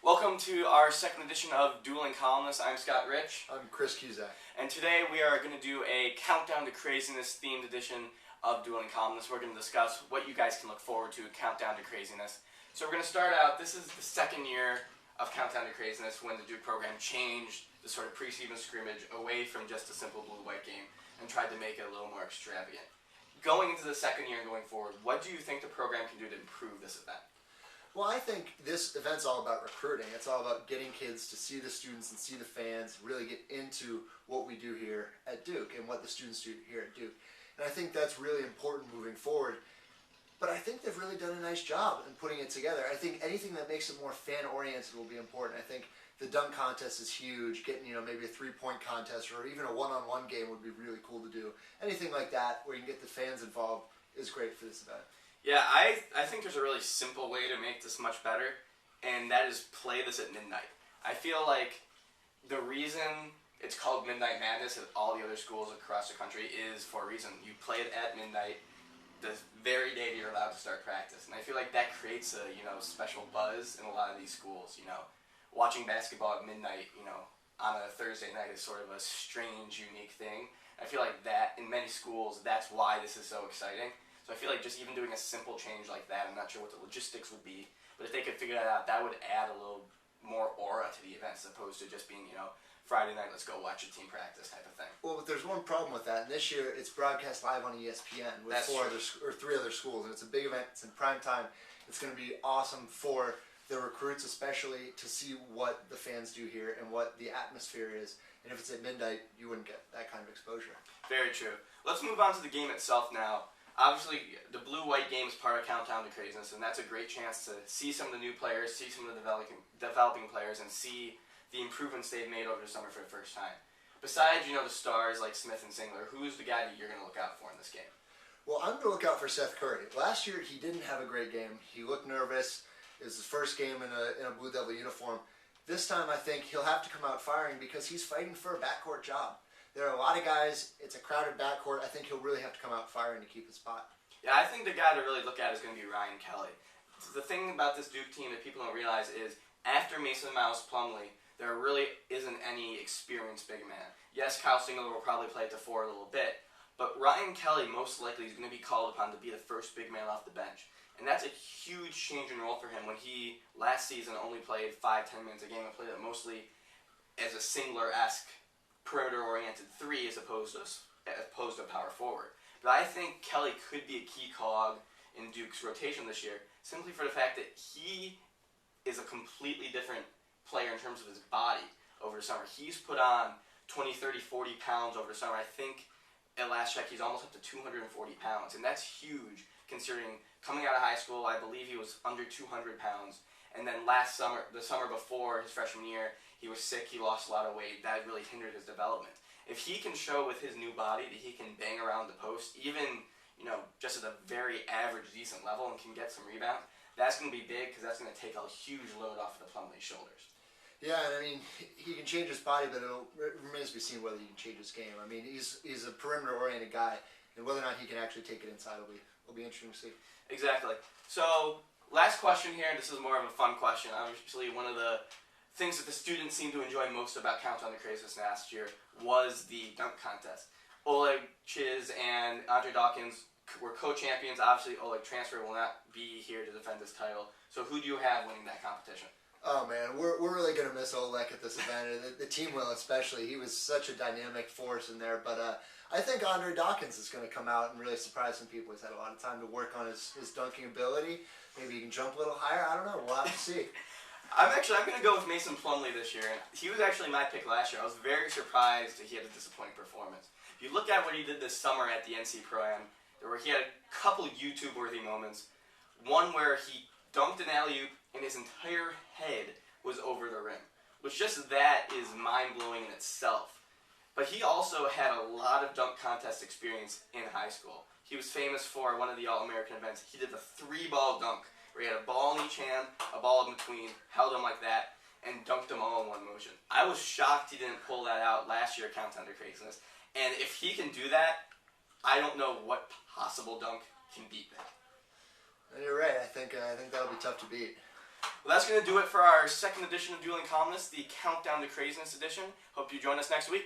Welcome to our second edition of Dueling Columnists. I'm Scott Rich. I'm Chris Cusack. And today we are going to do a Countdown to Craziness themed edition of Dueling Columnists. We're going to discuss what you guys can look forward to, Countdown to Craziness. So we're going to start out, this is the second year of Countdown to Craziness when the Duke program changed the sort of preseason scrimmage away from just a simple blue-white game and tried to make it a little more extravagant. Going into the second year and going forward, what do you think the program can do to improve this event? Well, I think this event's all about recruiting. It's all about getting kids to see the students and see the fans, really get into what we do here at Duke and what the students do here at Duke. And I think that's really important moving forward. But I think they've really done a nice job in putting it together. I think anything that makes it more fan-oriented will be important. I think the dunk contest is huge. Getting, maybe a three-point contest or even a one-on-one game would be really cool to do. Anything like that where you can get the fans involved is great for this event. Yeah, I think there's a really simple way to make this much better, and that is play this at midnight. I feel like the reason it's called Midnight Madness at all the other schools across the country is for a reason. You play it at midnight the very day that you're allowed to start practice, and I feel like that creates a special buzz in a lot of these schools. Watching basketball at midnight, on a Thursday night is sort of a strange, unique thing. I feel like that in many schools, that's why this is so exciting. So I feel like just even doing a simple change like that, I'm not sure what the logistics would be, but if they could figure that out, that would add a little more aura to the event as opposed to just being, Friday night, let's go watch a team practice type of thing. Well, but there's one problem with that, and this year it's broadcast live on ESPN with three other schools, and it's a big event. It's in prime time. It's going to be awesome for the recruits, especially to see what the fans do here and what the atmosphere is. And if it's at midnight, you wouldn't get that kind of exposure. Very true. Let's move on to the game itself now. Obviously, the blue-white game is part of Countdown to Craziness, and that's a great chance to see some of the new players, see some of the developing players, and see the improvements they've made over the summer for the first time. Besides, the stars like Smith and Singler, who's the guy that you're going to look out for in this game? Well, I'm going to look out for Seth Curry. Last year, he didn't have a great game. He looked nervous. It was his first game in a Blue Devil uniform. This time, I think he'll have to come out firing because he's fighting for a backcourt job. There are a lot of guys. It's a crowded backcourt. I think he'll really have to come out firing to keep his spot. Yeah, I think the guy to really look at is going to be Ryan Kelly. The thing about this Duke team that people don't realize is after Mason Mouse Plumlee, there really isn't any experienced big man. Yes, Kyle Singler will probably play at the 4 a little bit, but Ryan Kelly most likely is going to be called upon to be the first big man off the bench. And that's a huge change in role for him when he, last season, only played 5-10 minutes a game and played it mostly as a Singler-esque perimeter-oriented 3 as opposed to power forward. But I think Kelly could be a key cog in Duke's rotation this year simply for the fact that he is a completely different player in terms of his body over the summer. He's put on 20, 30, 40 pounds over the summer. I think at last check he's almost up to 240 pounds, and that's huge considering coming out of high school, I believe he was under 200 pounds. And then last summer, the summer before his freshman year, he was sick, he lost a lot of weight. That really hindered his development. If he can show with his new body that he can bang around the post, even, just at a very average, decent level and can get some rebound, that's going to be big because that's going to take a huge load off of the Plumlee shoulders. Yeah, and he can change his body, but it remains to be seen whether he can change his game. He's a perimeter-oriented guy, and whether or not he can actually take it inside will be interesting to see. Exactly. So, last question here, this is more of a fun question. Obviously, one of the things that the students seemed to enjoy most about Countdown to Craziness last year was the dunk contest. Oleg Chiz and Andre Dawkins were co-champions. Obviously, Oleg transfer will not be here to defend this title. So who do you have winning that competition? Oh, man, we're really going to miss Oleg at this event. The team will especially. He was such a dynamic force in there. But I think Andre Dawkins is going to come out and really surprise some people. He's had a lot of time to work on his dunking ability. Maybe he can jump a little higher. I don't know. We'll have to see. I'm going to go with Mason Plumlee this year. He was actually my pick last year. I was very surprised that he had a disappointing performance. If you look at what he did this summer at the NC Pro-Am, he had a couple YouTube-worthy moments. One where he dunked an alley-oop and his entire head was over the rim, which just that is mind-blowing in itself. But he also had a lot of dunk contest experience in high school. He was famous for one of the All-American events. He did the 3-ball dunk, where he had a ball in each hand, a ball in between, held them like that, and dunked them all in one motion. I was shocked he didn't pull that out last year at Countdown to Craziness. And if he can do that, I don't know what possible dunk can beat that. And you're right. I think that'll be tough to beat. Well, that's going to do it for our second edition of Dueling Columnists, the Countdown to Craziness edition. Hope you join us next week.